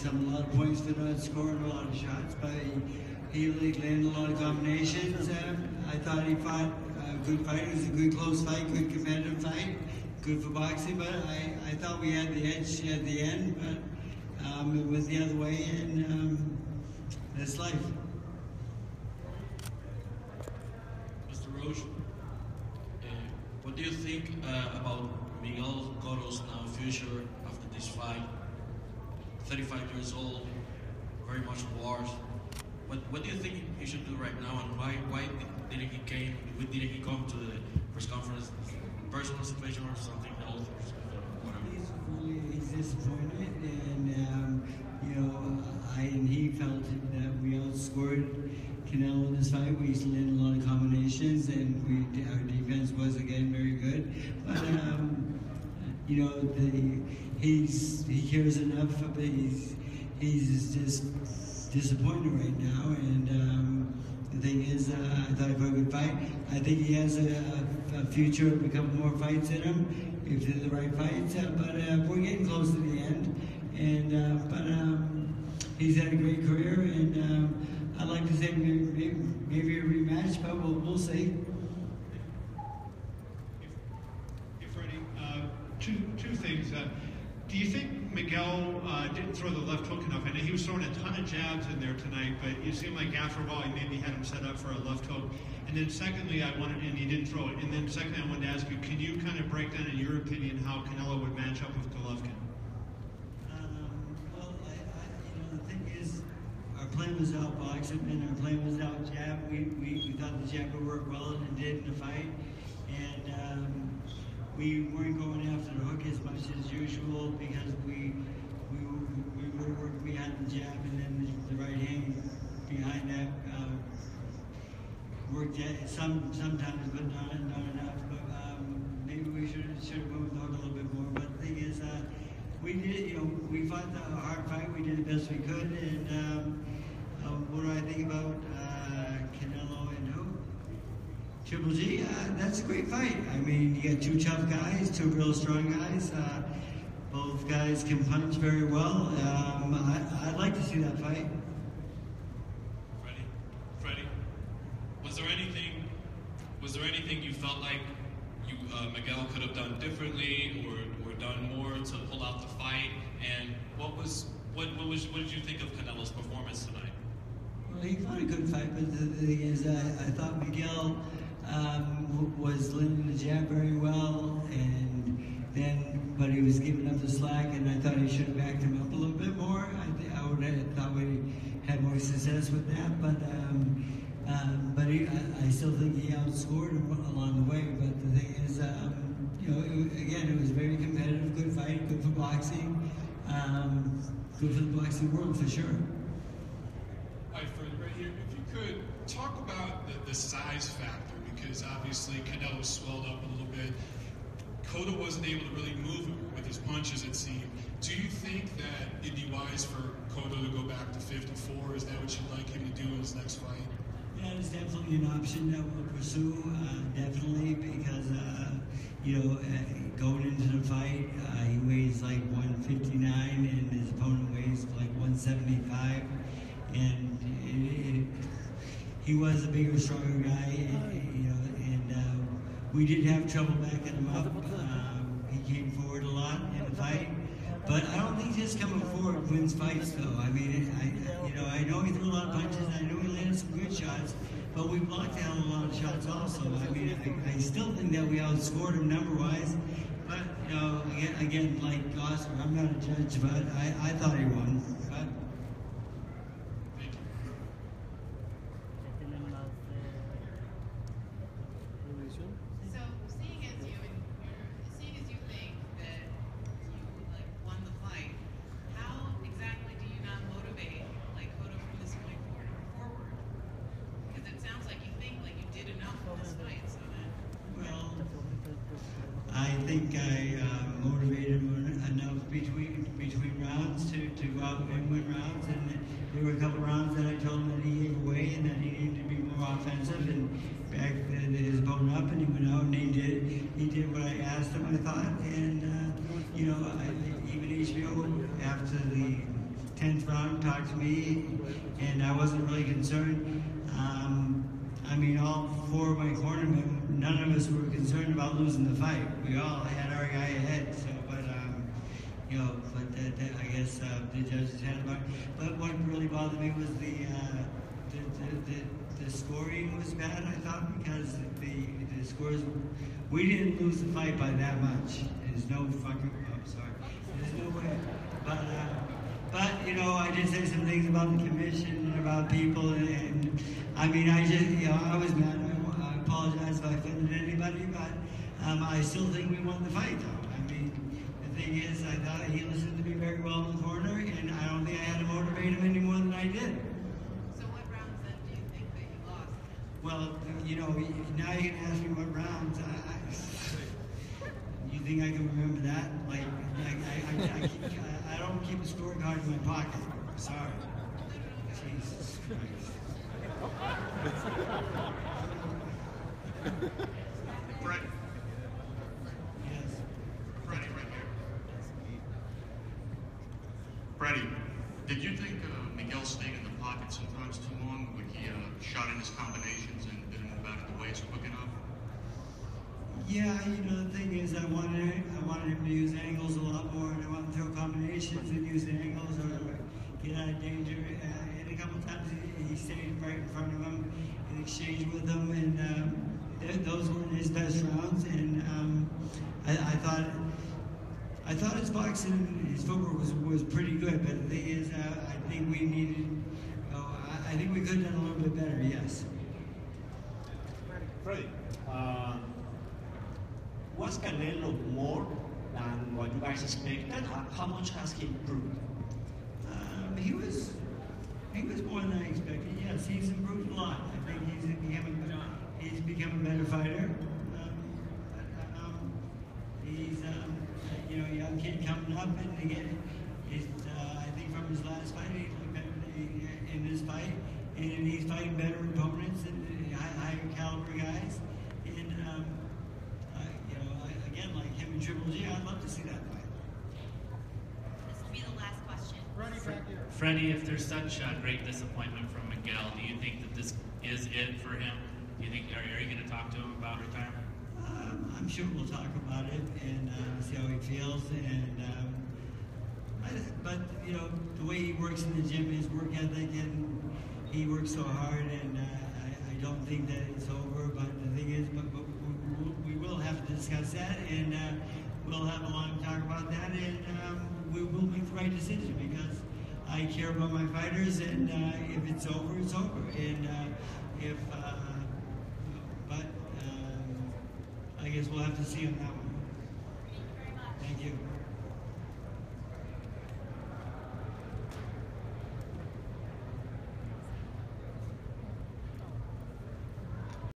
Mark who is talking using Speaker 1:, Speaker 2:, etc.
Speaker 1: a lot of points for not scoring a lot of shots, but he landed a lot of combinations. I thought he fought a good fight. It was a good close fight, good competitive fight, good for boxing. But I thought we had the edge at the end, but it went the other way, and that's life.
Speaker 2: Mr. Roach, what do you think about Miguel Cotto's now future after this fight? 35 years old, very much wars. What do you think he should do right now, and why didn't he come to the press conference? Personal situation or something else, or whatever?
Speaker 1: He's disappointed, and he felt that we outscored Canelo in this fight. We landed a lot of combinations, and our defense was again very good. But he cares enough, but he's just disappointed right now. And the thing is, I thought he fought a good fight. I think he has a future of a couple more fights in him if they're the right fights. But we're getting close to the end, and he's had a great career, and I'd like to say maybe a rematch, but we'll see.
Speaker 3: Hey Freddie, two things. Do you think Miguel didn't throw the left hook enough? I know he was throwing a ton of jabs in there tonight, but it seemed like after a while he maybe had him set up for a left hook. And then secondly, and he didn't throw it. And then secondly, I wanted to ask you, can you kind of break down, in your opinion, how Canelo would match up with Golovkin?
Speaker 1: Well, the thing is, our plan was out boxing, and our plan was out jab. We thought the jab would work well, and it did in the fight. And we weren't going after the hook as much as usual because we were working behind the jab, and then the right hand behind that worked sometimes, but not enough. But maybe we should have moved the hook a little bit more. But the thing is, we did, we fought the hard fight. We did the best we could. And what do I think about Canelo and who? Triple G, that's a great fight. I mean, you got two tough guys, two real strong guys. Both guys can punch very well. I'd like to see that fight.
Speaker 4: Freddie, was there anything you felt like Miguel could have done differently or done more to pull out the fight? And what did you think of Canelo's performance tonight?
Speaker 1: Well, he fought a good fight, but the thing is, I thought Miguel was landing the jab very well, but he was giving up the slack, and I thought he should have backed him up a little bit more. I would have thought we had more success with that, but I still think he outscored him along the way. But the thing is, again, it was a very competitive, good fight, good for boxing, good for the boxing world for sure.
Speaker 5: Hi, Freddie, right here. If you could talk about the size factor, because obviously Canelo swelled up a little bit. Cotto wasn't able to really move with his punches, it seemed. Do you think that it'd be wise for Cotto to go back to 54? Is that what you'd like him to do in his next fight?
Speaker 1: Yeah, it's definitely an option that we'll pursue, definitely, because, going into the fight, he weighs like 159, and his opponent weighs like 175, and he was a bigger, stronger guy, and we did have trouble backing him up. He came forward a lot in the fight, but I don't think just coming forward wins fights, though. I mean, I know he threw a lot of punches, I know he landed some good shots, but we blocked out a lot of shots also. I mean, I still think that we outscored him number-wise, but, again, like Oscar, I'm not a judge, but I thought he won. But, I think I motivated him enough between rounds to go out and win rounds, and there were a couple rounds that I told him that he gave away and that he needed to be more offensive and back his opponent up, and he went out and he did what I asked him, I thought, and even HBO after the 10th round, talked to me, and I wasn't really concerned. I mean, all four of my cornermen, none of us were concerned about losing the fight. We all had our guy ahead. So, but you know, but I guess the judges had about. But what really bothered me was the scoring was bad. I thought because the scores, we didn't lose the fight by that much. There's no fucking. I'm sorry. There's no way. But you know, I did say some things about the commission and about people, and I mean, I just, you know, I was mad. I apologize if I offended anybody, but I still think we won the fight, though. I mean, the thing is, I thought he listened to me very well in the corner, and I don't think I had to motivate him any more than I did.
Speaker 6: So what rounds then do you think that you lost?
Speaker 1: Well, you know, now you can ask me what rounds. You think I can remember that? Like I don't keep a scorecard in my pocket. Sorry. Jesus Christ.
Speaker 3: Freddie.
Speaker 1: Yes.
Speaker 3: Freddie, right here. Freddie, did you think Miguel stayed in the pocket sometimes too long when he shot in his combinations and didn't move out of the ways quick enough?
Speaker 1: Yeah, you know, the thing is, I wanted him to use angles a lot more, and I wanted to throw combinations and use angles or get out of danger. And a couple times he stayed right in front of him and exchanged with him, and those weren't his best rounds. And I thought his boxing, his footwork was pretty good. But the thing is, I think we needed. I think we could have done a little bit better. Yes.
Speaker 7: Freddie, was Canelo more than what you guys expected? How much has he improved?
Speaker 1: He was more than I expected. Yes, he's improved a lot. I think he's become a better fighter. He's you know, a young kid coming up, and again, I think from his last fight, he looked better in this fight, and he's fighting better opponents and higher caliber guys. And you know, again, like him and Triple G, I'd love to see that fight.
Speaker 6: This will be the last question.
Speaker 8: Freddie, if there's such a great disappointment from Miguel, do you think that this is it for him? Do you think are you going to talk to him about retirement?
Speaker 1: I'm sure we'll talk about it and see how he feels. And but you know, the way he works in the gym, his work ethic, and he works so hard. And I don't think that it's over. But the thing is, but we will have to discuss that, and we'll have a long talk about that, and we will make the right decision because I care about my fighters. And if it's over, it's over. And but I guess we'll have to see on that one.